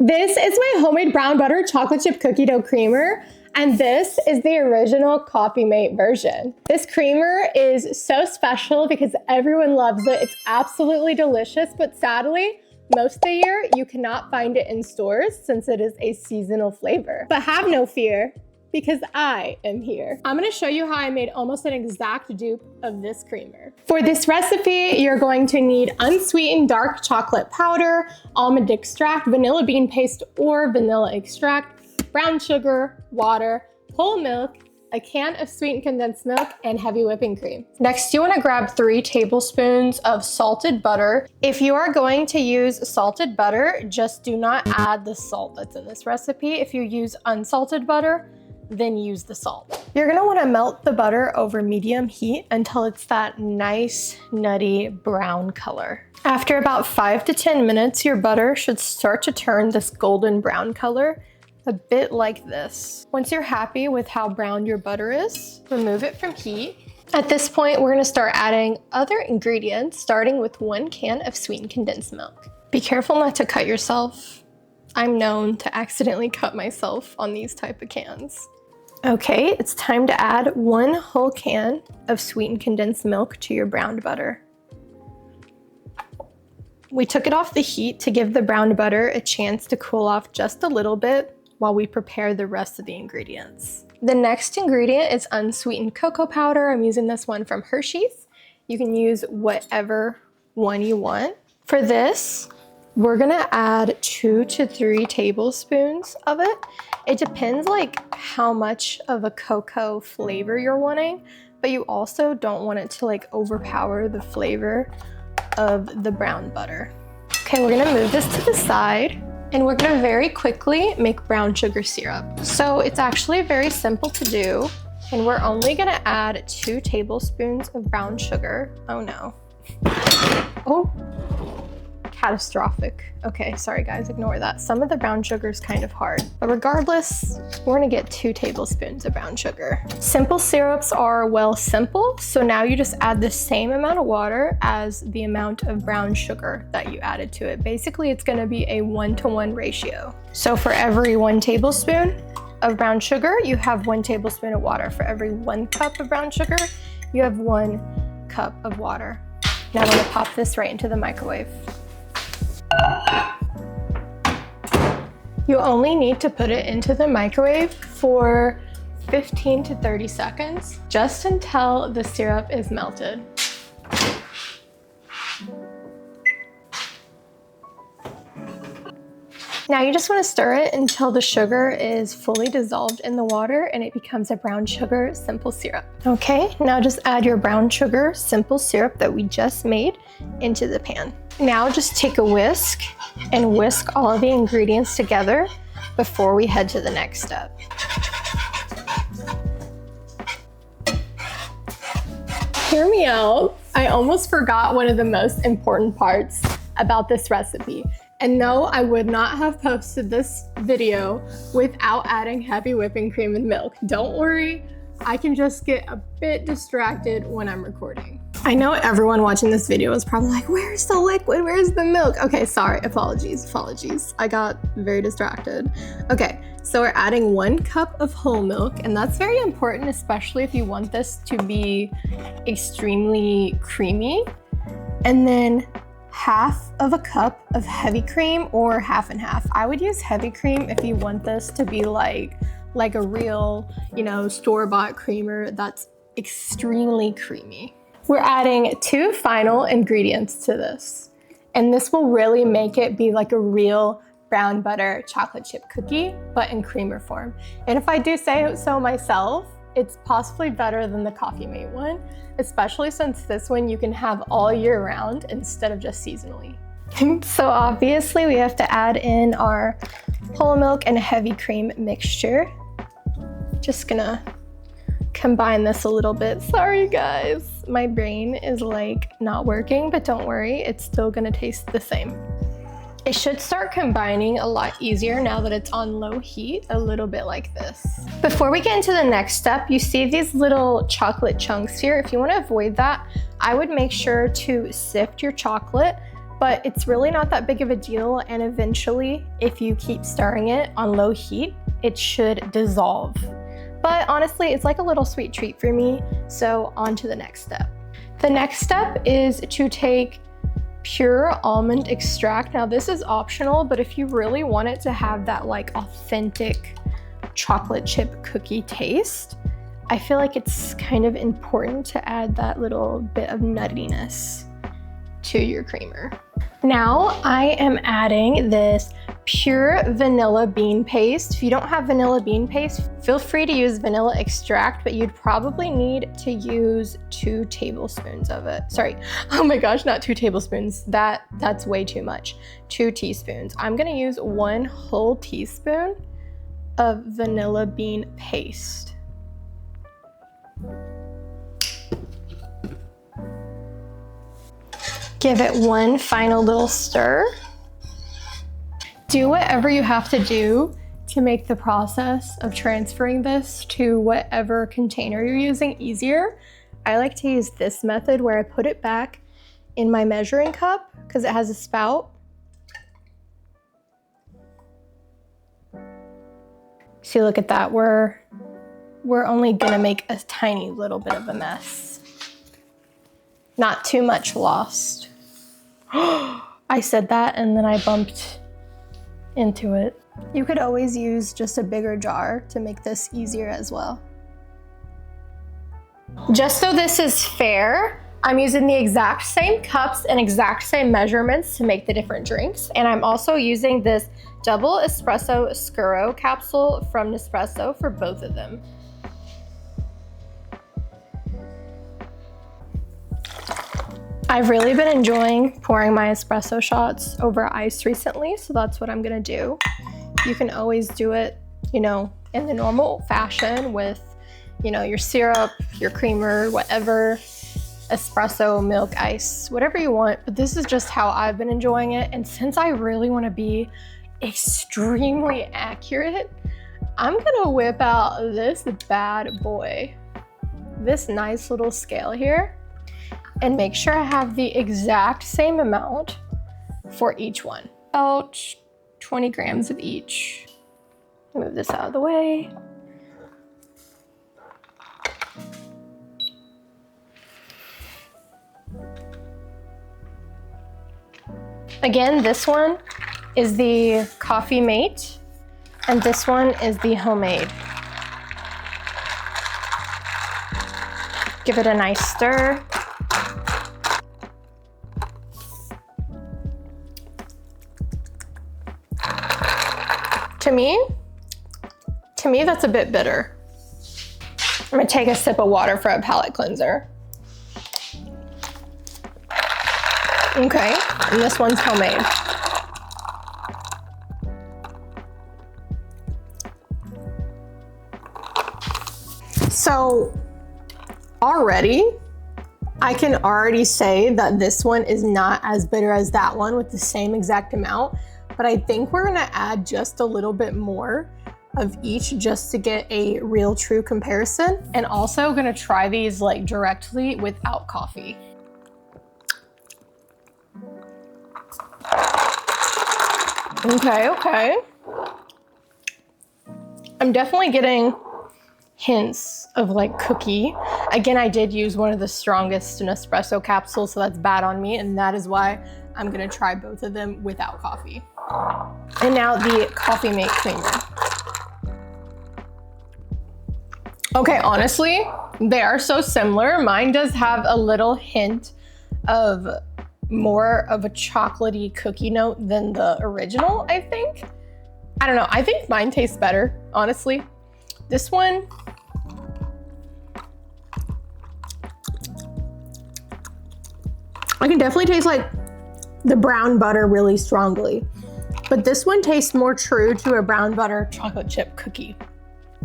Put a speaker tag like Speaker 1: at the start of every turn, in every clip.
Speaker 1: This is my homemade brown butter chocolate chip cookie dough creamer, and this is the original Coffee Mate version. This creamer is so special because everyone loves it. It's absolutely delicious, but sadly, most of the year you cannot find it in stores since it is a seasonal flavor. But have no fear, because I am here. I'm gonna show you how I made almost an exact dupe of this creamer. For this recipe, you're going to need unsweetened dark chocolate powder, almond extract, vanilla bean paste or vanilla extract, brown sugar, water, whole milk, a can of sweetened condensed milk, and heavy whipping cream. Next, you wanna grab 3 tablespoons of salted butter. If you are going to use salted butter, just do not add the salt that's in this recipe. If you use unsalted butter, then use the salt. You're gonna wanna melt the butter over medium heat until it's that nice, nutty brown color. After about 5 to 10 minutes, your butter should start to turn this golden brown color, a bit like this. Once you're happy with how brown your butter is, remove it from heat. At this point, we're gonna start adding other ingredients, starting with 1 can of sweetened condensed milk. Be careful not to cut yourself. I'm known to accidentally cut myself on these type of cans. Okay, it's time to add 1 whole can of sweetened condensed milk to your browned butter. We took it off the heat to give the browned butter a chance to cool off just a little bit while we prepare the rest of the ingredients. The next ingredient is unsweetened cocoa powder. I'm using this one from Hershey's. You can use whatever one you want. For this, we're gonna add 2 to 3 tablespoons of it. It depends like how much of a cocoa flavor you're wanting, but you also don't want it to like overpower the flavor of the brown butter. Okay, we're gonna move this to the side and we're gonna very quickly make brown sugar syrup. So it's actually very simple to do, and we're only gonna add 2 tablespoons of brown sugar. Oh no. Oh. Catastrophic. Okay, sorry guys, ignore that. Some of the brown sugar is kind of hard, but regardless, we're gonna get 2 tablespoons of brown sugar. Simple syrups are, well, simple, so now you just add the same amount of water as the amount of brown sugar that you added to it. Basically, it's gonna be a 1-to-1 ratio. So for every 1 tablespoon of brown sugar, you have 1 tablespoon of water. For every 1 cup of brown sugar, you have 1 cup of water. Now I'm gonna pop this right into the microwave. You only need to put it into the microwave for 15 to 30 seconds, just until the syrup is melted. Now you just want to stir it until the sugar is fully dissolved in the water and it becomes a brown sugar simple syrup. Okay, now just add your brown sugar simple syrup that we just made into the pan. Now just take a whisk and whisk all of the ingredients together before we head to the next step. Hear me out. I almost forgot one of the most important parts about this recipe. And no, I would not have posted this video without adding heavy whipping cream and milk. Don't worry, I can just get a bit distracted when I'm recording. I know everyone watching this video is probably like, where's the liquid? Where's the milk? Okay, sorry, apologies. I got very distracted. Okay, so we're adding 1 cup of whole milk, and that's very important, especially if you want this to be extremely creamy. And then half of a cup of heavy cream, or half and half. I would use heavy cream if you want this to be like a real, store-bought creamer that's extremely creamy. We're adding 2 final ingredients to this, and this will really make it be like a real brown butter chocolate chip cookie, but in creamer form. And if I do say so myself, it's possibly better than the Coffee Mate one, especially since this one you can have all year round instead of just seasonally. So obviously we have to add in our whole milk and heavy cream mixture. Just gonna combine this a little bit. Sorry guys, my brain is like not working, but don't worry, it's still gonna taste the same. It should start combining a lot easier now that it's on low heat, a little bit like this. Before we get into the next step, you see these little chocolate chunks here. If you want to avoid that, I would make sure to sift your chocolate but it's really not that big of a deal, and eventually, if you keep stirring it on low heat, it should dissolve. But honestly, it's like a little sweet treat for me, so on to the next step. The next step is to take pure almond extract. Now this is optional, but if you really want it to have that like authentic chocolate chip cookie taste, I feel like it's kind of important to add that little bit of nuttiness to your creamer. Now I am adding this pure vanilla bean paste. If you don't have vanilla bean paste, feel free to use vanilla extract, but you'd probably need to use 2 tablespoons of it. Sorry, oh my gosh, not 2 tablespoons. That's way too much. 2 teaspoons. I'm gonna use 1 whole teaspoon of vanilla bean paste. Give it one final little stir. Do whatever you have to do to make the process of transferring this to whatever container you're using easier. I like to use this method where I put it back in my measuring cup because it has a spout. See, look at that. We're only gonna make a tiny little bit of a mess. Not too much lost. I said that and then I bumped into it. You could always use just a bigger jar to make this easier as well. Just so this is fair, I'm using the exact same cups and exact same measurements to make the different drinks. And I'm also using this double espresso scuro capsule from Nespresso for both of them. I've really been enjoying pouring my espresso shots over ice recently, so that's what I'm gonna do. You can always do it, you know, in the normal fashion with, you know, your syrup, your creamer, whatever, espresso, milk, ice, whatever you want. But this is just how I've been enjoying it. And since I really wanna be extremely accurate, I'm gonna whip out this bad boy, this nice little scale here, and make sure I have the exact same amount for each one. About 20 grams of each. Move this out of the way. Again, this one is the Coffee Mate, and this one is the homemade. Give it a nice stir. To me, that's a bit bitter. I'm gonna take a sip of water for a palate cleanser. Okay, and this one's homemade. So already, I can already say that this one is not as bitter as that one with the same exact amount, but I think we're gonna add just a little bit more of each just to get a real true comparison. And also gonna try these like directly without coffee. Okay. I'm definitely getting hints of like cookie. Again, I did use one of the strongest Nespresso capsules, so that's bad on me, and that is why I'm gonna try both of them without coffee. And now the Coffee Mate creamer. Okay, honestly, they are so similar. Mine does have a little hint of more of a chocolatey cookie note than the original, I think. I don't know, I think mine tastes better, honestly. This one, I can definitely taste like the brown butter really strongly, but this one tastes more true to a brown butter chocolate chip cookie,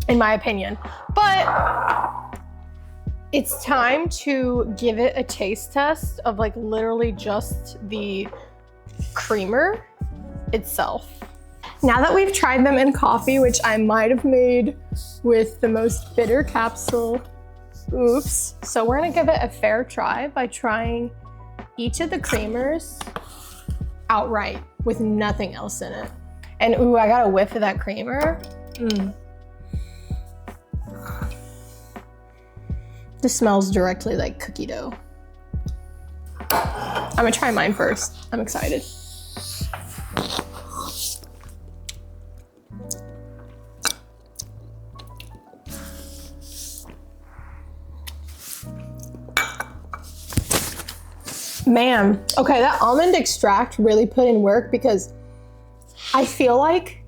Speaker 1: in my opinion. But it's time to give it a taste test of like literally just the creamer itself. Now that we've tried them in coffee, which I might have made with the most bitter capsule, oops. So we're gonna give it a fair try by trying each of the creamers outright with nothing else in it. And ooh, I got a whiff of that creamer. This smells directly like cookie dough. I'm gonna try mine first. I'm excited. Man, okay, that almond extract really put in work because I feel like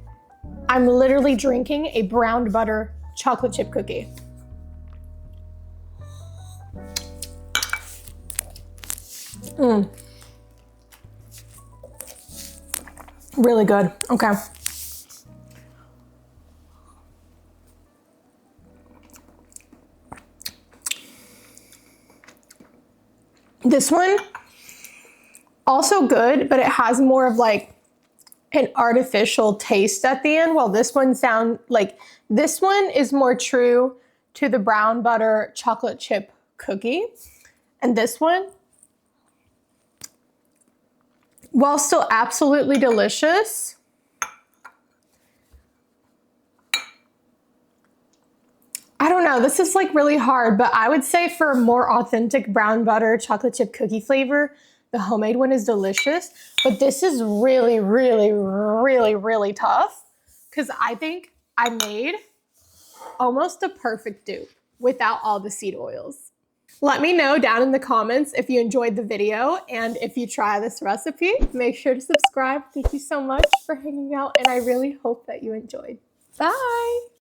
Speaker 1: I'm literally drinking a brown butter chocolate chip cookie. Really good. Okay. This one, also good, but it has more of like an artificial taste at the end, while this one is more true to the brown butter chocolate chip cookie. And this one, while still absolutely delicious, I don't know, this is like really hard, but I would say for a more authentic brown butter chocolate chip cookie flavor, the homemade one is delicious, but this is really, really, really, really tough because I think I made almost a perfect dupe without all the seed oils. Let me know down in the comments if you enjoyed the video, and if you try this recipe, make sure to subscribe. Thank you so much for hanging out, and I really hope that you enjoyed. Bye!